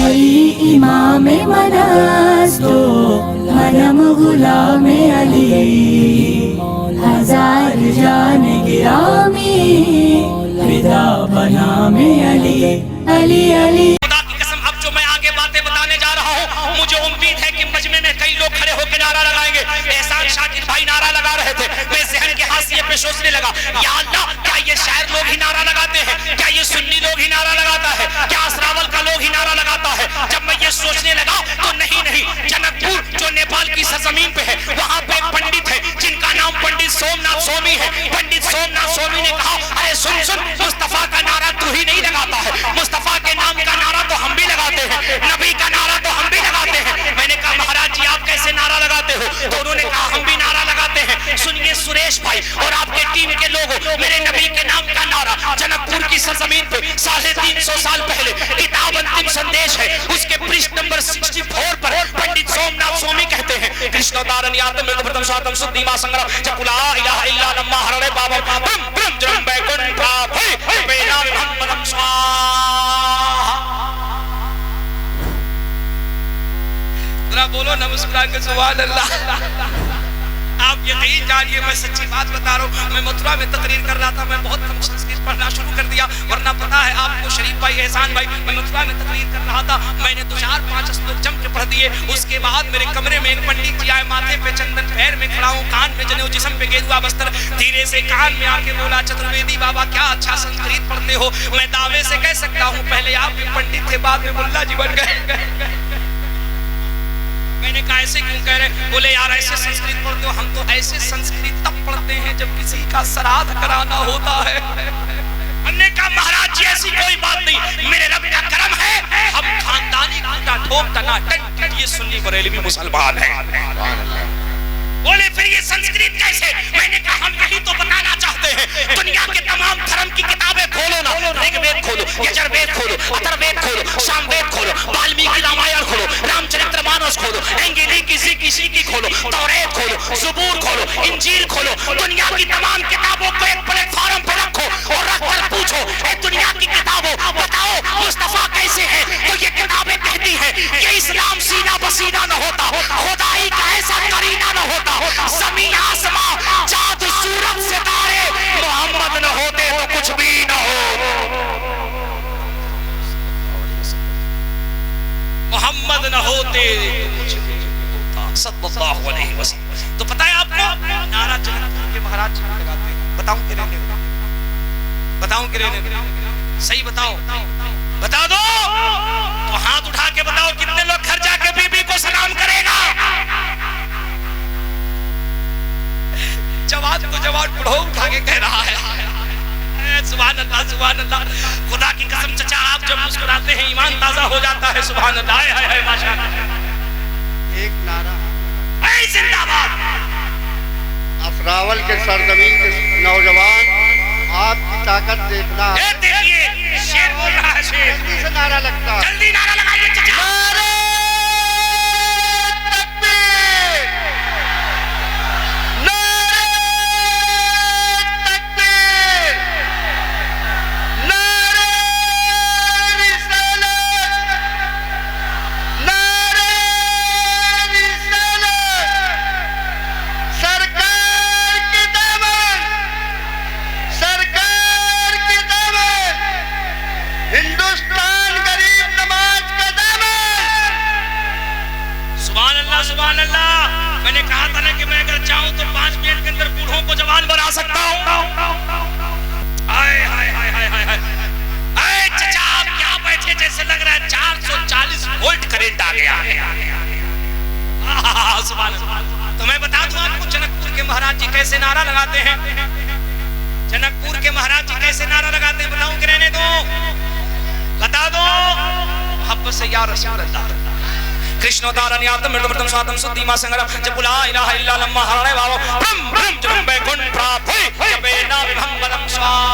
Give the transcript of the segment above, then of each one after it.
अली इमाम मनास्तो मनम गुलाम अली हजार जान गिरामी फिदा बनाम अली अली अली। खुदा की कसम अब जो मैं आगे बातें बताने जा रहा हूँ मुझे उम्मीद है कि मजमे में कई लोग खड़े होकर नारा लगाएंगे। एहसान शाकिर भाई नारा लगा रहे थे, मैं जहन के हाशिए पे सोचने लगा या अल्लाह क्या ये शायर लोग ही नारा लगाते हैं, क्या ये सुन्नी लोग ही नारा लगाता है, क्या असरावल का लोग ही नारा लगाता है। जब मैं ये सोचने लगा तो नहीं जनकपुर जो नेपाल की सरजमीन पे है वहाँ पे एक पंडित है जिनका नाम पंडित सोमनाथ स्वामी है। पंडित सोमनाथ स्वामी ने कहा अरे सुन सुन मुस्तफा का नारा तू ही नहीं लगाता है, मुस्तफा के नाम का नारा तो हम भी लगाते हैं, नबी का नारा तो हम भी लगाते हैं। मैंने कहा महाराज जी आप कैसे नारा लगाते हो? तो उन्होंने कहा हम भी नारा लगाते हैं। सुनिए सुरेश भाई और आपके टीम के लोगों, मेरे नबी के नाम का नारा जनकपुर की सरजमीन पे 350 साल पहले किताब अंतिम संदेश है उसके पृष्ठ नंबर 64 पर पंडित सोमनाथ स्वामी कहते हैं कृष्णोदारन यातम प्रथम स्वातम सुद्धीमा संग्राम चकुला इलाहा इल्ला नम्मा हरणे बाबा ब्रह्म ब्रह्म जन्म बैकुंठ प्राप्ति बेना ब्रह्मणं स्वाहा। जरा बोलो नमस्कार के सुभान अल्लाह। आप यकीन जानिए मैं सच्ची बात बता रहा हूँ, मैं मथुरा में तकरीर कर रहा था, मैं बहुत कम संस्कृत पढ़ना शुरू कर दिया, वरना पता है आपको शरीफ भाई एहसान भाई, मैं मथुरा में तकरीर कर रहा था, मैंने 2-4-5 श्लोक जम के पढ़ दिए। उसके बाद मेरे कमरे में एक पंडित जी आए, माथे पे चंदन, पैर में खड़ा हूँ, कान में जनेऊ, जिस्म पे गेरुआ बस्तर, धीरे से कान में आके बोला चतुर्वेदी बाबा क्या अच्छा संस्कृत पढ़ते हो। मैं दावे से कह सकता हूँ पहले आप भी पंडित थे, बाद में मुल्ला जी बन गए। मैंने कहा ऐसे क्यों कह रहे? बोले यार ऐसे संस्कृत पढ़ते हो, हम तो ऐसे संस्कृत तब पढ़ते हैं जब किसी का श्राद्ध कराना होता है। हमने कहा महाराज जी ऐसी कोई बात नहीं, मेरे रब का करम है हम खानदानी खूंटा ठोक टनाटन ये सुन्नी बरेलवी मुसलमान है। बोले फिर ये संस्कृत कैसे? मैंने कहा हम यही तो बताना चाहते हैं। दुनिया के तमाम धर्म की किताबें खोलो ना, ऋग्वेद खोलो, यजुर्वेद खोलो, अथर्ववेद खोलो, सामवेद खोलो, वाल्मीकि रामायण खोलो, रामचरितमानस खोलो, एंगेली किसी की खोलो, तौरेत खोलो, ज़बूर खोलो, इंजील खोलो, दुनिया की तमाम किताबों को एक प्लेटफॉर्म पे रखो और रखकर पूछो ए दुनिया की किताबों बताओ मुस्तफा कैसे है? तो ये किताबें कहती हैं कि इस्लाम सीना बसीना न होता, खुदाई का ऐसा करीना न होता, ज़मीन आसमां चाँद सूरज सितारे मोहम्मद न होते तो कुछ भी न हो। मोहम्मद न होते तो कुछ भी होता सल्लल्लाहु अलैहि वसल्लम। तो पता है आपको नारा जनकपुर के महाराज जी लगाते हैं। बताऊं कि रहने दो, बताऊं कि रहने दो? सही बताओ, बता दो तो हाथ उठा के बताओ कितने लोग घर जाके बीबी को सलाम करेगा? जवान तो जवान बुढ़ो उठा के कह रहा है सुभान अल्लाह सुभान अल्लाह। खुदा की कसम चचा आप जब मुस्कुराते हैं ईमान ताजा हो जाता है। सुभान अल्लाह है माशाअल्लाह। एक नारा है जिंदाबाद। असरावल के सरजमीन के नौजवान आपकी ताकत देखना। देखिए शेर बोल रहा है, शेर जल्दी से नारा लगता है। जल्दी नारा लगाइए चचा। सुभान अल्लाह। मैंने कहा था ना कि मैं अगर चाहूं तो 5 मिनट के अंदर बूढ़ों को जवान बना सकता हूं। हाय हाय हाय हाय हाय हाय चचा आप क्या बैठे जैसे लग रहा है 440 वोल्ट करंट आ गया है। सुभान अल्लाह। तो मैं बता दूं आपको जनकपुर के महाराज जी कैसे नारा लगाते हैं। जनकपुर के महाराज जी कैसे नारा लगाते हैं बताऊं कि रहने दो? बता दो मोहब्बत से या रसूल अल्लाह। कृष्णोदारन यातम मृतम स्वातम सुद्धीमा संग्राम चकुला इलाहा इल्ला नम्मा हरणे बाबा ब्रह्म ब्रह्म जन्म बैकुंठ प्राप्ति बेना ब्रह्मणं स्वाहा।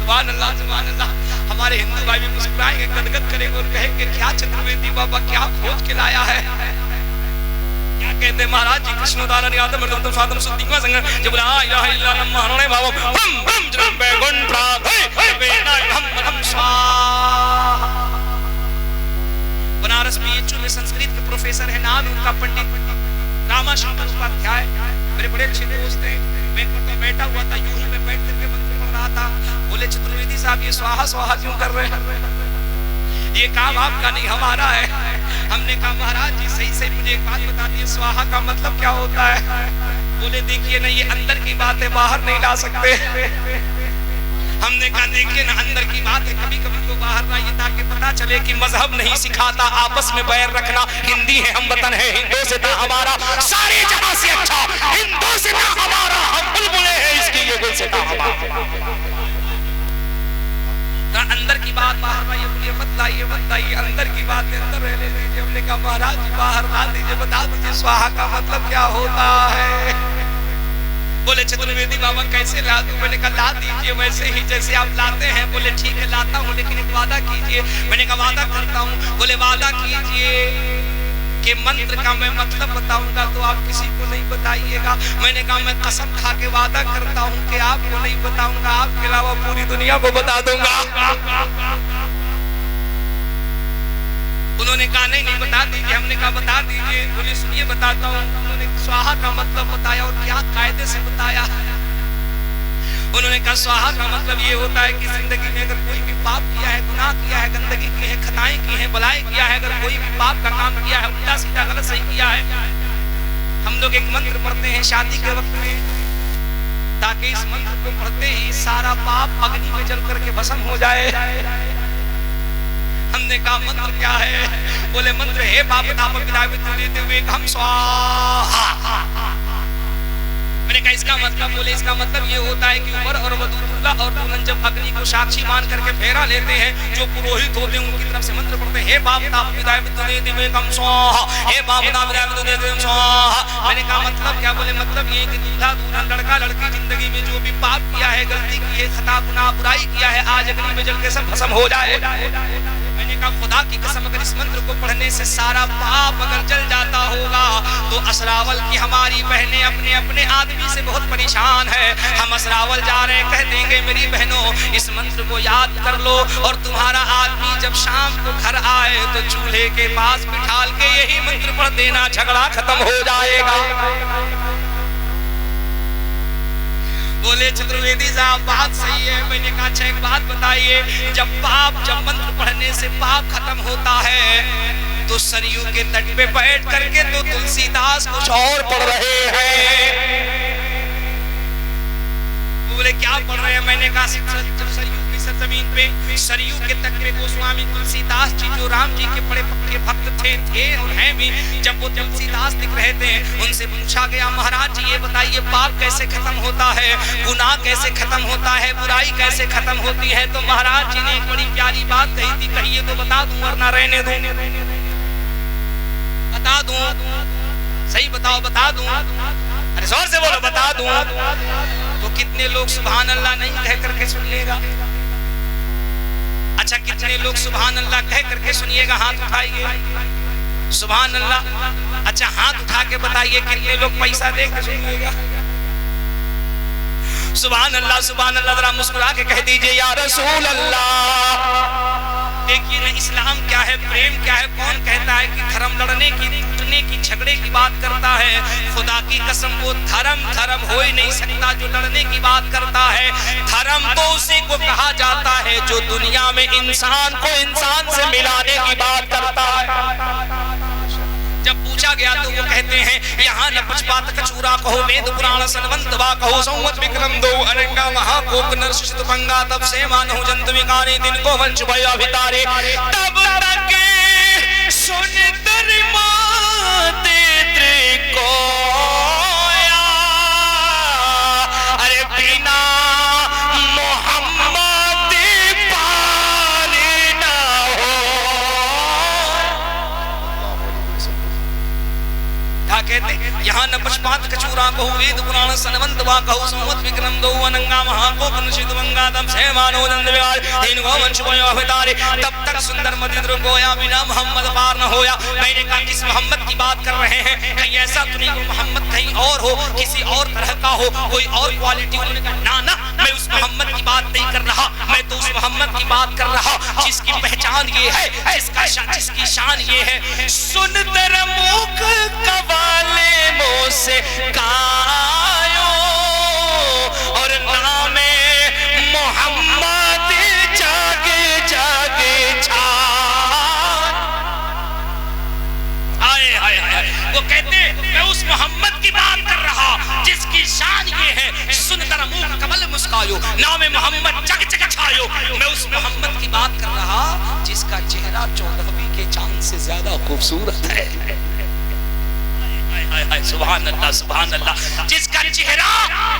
सुभान अल्लाह सुभान अल्लाह। हमारे हिंदू भाई भी मुस्कुराएंगे, गदगद करेंगे और कहेंगे क्या चतुर्वेदी बाबा क्या खोज के लाया है। क्या कहते हैं महाराज जी? कृष्णोदारन यातम मृतम स्वातम सुद्धीमा संग्राम चकुला इलाहा इल्ला नम्मा हरणे बाबा ब्रह्म ब्रह्म जन्म बैकुंठ प्राप्ति बेना प्रोफेसर है, नाम उनका पंडित रामाशंकर उपाध्याय, मेरे बड़े अच्छे दोस्त हैं। मैं बैठा हुआ था, यूं ही मैं बैठ करके मंत्र पढ़ रहा था। बोले चतुर्वेदी साहब ये स्वाहा स्वाहा क्यों कर रहे हैं? ये काम आपका नहीं हमारा है। हमने कहा महाराज जी सही से मुझे एक बात बता दिए, स्वाहा का मतलब क्या होता है? बोले देखिए ना, ये अंदर की बात है, बाहर नहीं ला सकते। हमने कहा देखिए ना, अंदर की बात है, कभी कभी तो बाहर लाइए ताकि पता चले कि मजहब नहीं सिखाता आपस में बैर रखना। हिंदी है, हम वतन है, हिंदू से था हमारा सारे जहां से अच्छा, हिंदू से था हमारा, हम बुलबुले हैं इसकी, ये गुल से था हमारा। अंदर की बात बाहर लाइए, बोलिए मत लाइए मत लाइए, अंदर की बात अंदर रहने दीजिए। हमने कहा महाराज जी बाहर ला दीजिए, बता दीजिए स्वाहा का मतलब क्या होता है। बोले चतुर्वेदी बाबा कैसे ला दूं? मैंने कहा ला दीजिए वैसे ही जैसे आप लाते हैं। बोले ठीक है लाता हूँ, लेकिन एक वादा कीजिए। मैंने कहा वादा करता हूँ। बोले वादा कीजिए कि मंत्र का मैं मतलब बताऊंगा तो आप किसी को नहीं बताइएगा। मैंने कहा मैं कसम खा के वादा करता हूँ कि आपको नहीं बताऊंगा, आपके अलावा पूरी दुनिया को बता दूंगा। उन्होंने कहा नहीं नहीं बता दीजिए। हमने कहा बता दीजिए। बोले सुनिए बताता हूँ। उन्होंने स्वाहा का मतलब बताया और क्या कायदे से बताया। उन्होंने कहा स्वाहा का मतलब ये होता है कि जिंदगी में अगर कोई भी पाप किया है, गुनाह किया है, गंदगी की है, खताएं की है, बलाएं किया है, अगर कोई भी पाप का काम किया है, उल्टा सीधा गलत सही किया है, हम लोग एक मंत्र पढ़ते हैं शादी के वक्त में, ताकि इस मंत्र को पढ़ते ही सारा पाप अग्नि में जल करके भस्म हो जाए। हमने कहा मंत्र क्या है? बोले मंत्र है बाप ताप पिता विद्यु देते हुए हम स्वाहा। मैंने कहा इसका मतलब? बोले इसका मतलब ये होता है कि वर और वधू दूल्हा और दुल्हन जब अग्नि को साक्षी मान करके फेरा लेते हैं, जो पुरोहित होते हैं उनकी तरफ से मंत्र पढ़ते हैं, हे बाप ताप पिता विद्यु देते हुए हम स्वाहा, हे बाप ताप पिता विद्यु देते हुए स्वाहा। मैंने कहा मतलब क्या? बोले मतलब ये कि दूल्हा दुल्हन लड़का लड़की जिंदगी में जो भी पाप किया है, गलती की है, खता गुनाह बुराई किया है, आज अग्नि में जल के सब भस्म हो जाए। मैंने कहा खुदा की कसम अगर इस मंत्र को पढ़ने से सारा पाप अगर जल जाता होगा तो असरावल की हमारी बहनें अपने अपने आदमी से बहुत परेशान है। हम असरावल जा रहे हैं, कह देंगे मेरी बहनों इस मंत्र को याद कर लो, और तुम्हारा आदमी जब शाम को घर आए तो चूल्हे के पास बिठाल के यही मंत्र पढ़ देना, झगड़ा खत्म हो जाएगा। बोले चतुर्वेदी साहब बात सही है। मैंने कहा अच्छा एक बात बताइए, जब मंत्र पढ़ने से पाप खत्म होता है तो सरयू के तट पे बैठ करके तो तुलसीदास कुछ और पढ़ रहे हैं। बोले क्या पढ़ रहे हैं? मैंने कहा सरयू की सरजमीन पे, सरयू के तट पे गोस्वामी तुलसीदास जी जो राम जी के बड़े पक्के भक्त थे और हैं भी, जब वो तुलसीदास लिख रहे थे उनसे पूछा गया महाराज जी ये बताइए पाप कैसे खत्म होता है, गुनाह कैसे खत्म होता है, बुराई कैसे खत्म होती है? तो महाराज जी ने एक बड़ी प्यारी बात कही थी, कहिए तो बता दूं वरना रहने दूं। बता दूं? सही बताओ बता दूं? अरे जोर से बोलो बता दूं। तो कितने लोग सुभान अल्लाह नहीं कह करके सुनिएगा? अच्छा कितने लोग सुभान अल्लाह कह करके सुनिएगा? हाथ उठाइए। सुभान अल्लाह। अच्छा हाथ उठा के बताइए कितने लोग पैसा दे के सुनिएगा? सुभान अल्लाह सुभान अल्लाह। जरा मुस्कुरा के कह दीजिए या रसूल अल्लाह। देखिए ना इस्लाम क्या है, प्रेम क्या है। कौन कहता है कि धर्म लड़ने की, टूटने की, झगड़े की बात करता है? खुदा की कसम वो धर्म हो ही नहीं सकता जो लड़ने की बात करता है। धर्म तो उसी को कहा जाता है जो दुनिया में इंसान को इंसान से मिलाने की बात करता है। जब पूछा गया तो वो कहते हैं यहाँ न पक्षपात कचूरा कहो, वेद पुराण सनवंत वा कहो, संवत विक्रम दो अरंगा महाकोक नरसित पंगा, तब से मानो जंतु विकारे दिन को वंश भया भितारे, तब तक सुन दरमाते त्रिकोया, अरे बिना मोहम्मद पार ना हो। क्या कहते यहाँ न पशुपात कचूरा कहू वेद पुराण सनवंत वा कहू संवत विक्रम दो अनंगा महाकोप निषिद्ध मंगा तम से मानो दंड विवाद इन गो वंश को अवतारे तब तक सुंदर मदिद्र गोया बिना मोहम्मद पार न होया। मैंने कहा किस मोहम्मद की बात कर रहे हैं, कहीं ऐसा तो नहीं मोहम्मद कहीं और हो, किसी और तरह का हो, कोई और क्वालिटी। उन्होंने कहा ना ना, मैं उस मोहम्मद की बात नहीं कर रहा, मैं तो उस मोहम्मद की बात कर रहा जिसकी पहचान ये है, जिसकी शान ये है, सुन दर मुख कवाले मुँह से कायो और नामे मोहम्मद जागे जागे छा। आए आए आए, वो कहते मैं उस मोहम्मद की बात कर रहा जिसकी शान ये है, सुनकर मुंह कमल मुस्कायो नामे मोहम्मद जग जग छायो। मैं उस मोहम्मद की बात कर रहा जिसका चेहरा 14वीं के चांद से ज्यादा खूबसूरत है। सुभान अल्लाह सुभान अल्लाह, जिसका चेहरा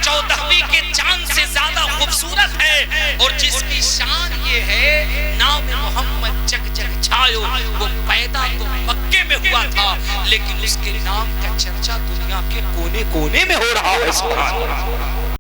14वीं के चांद से ज्यादा खूबसूरत है और जिसकी शान ये है नाम मोहम्मद जग जग छायो। वो पैदा तो मक्के में हुआ था लेकिन उसके नाम का चर्चा दुनिया के कोने कोने में हो रहा है। सुभान अल्लाह।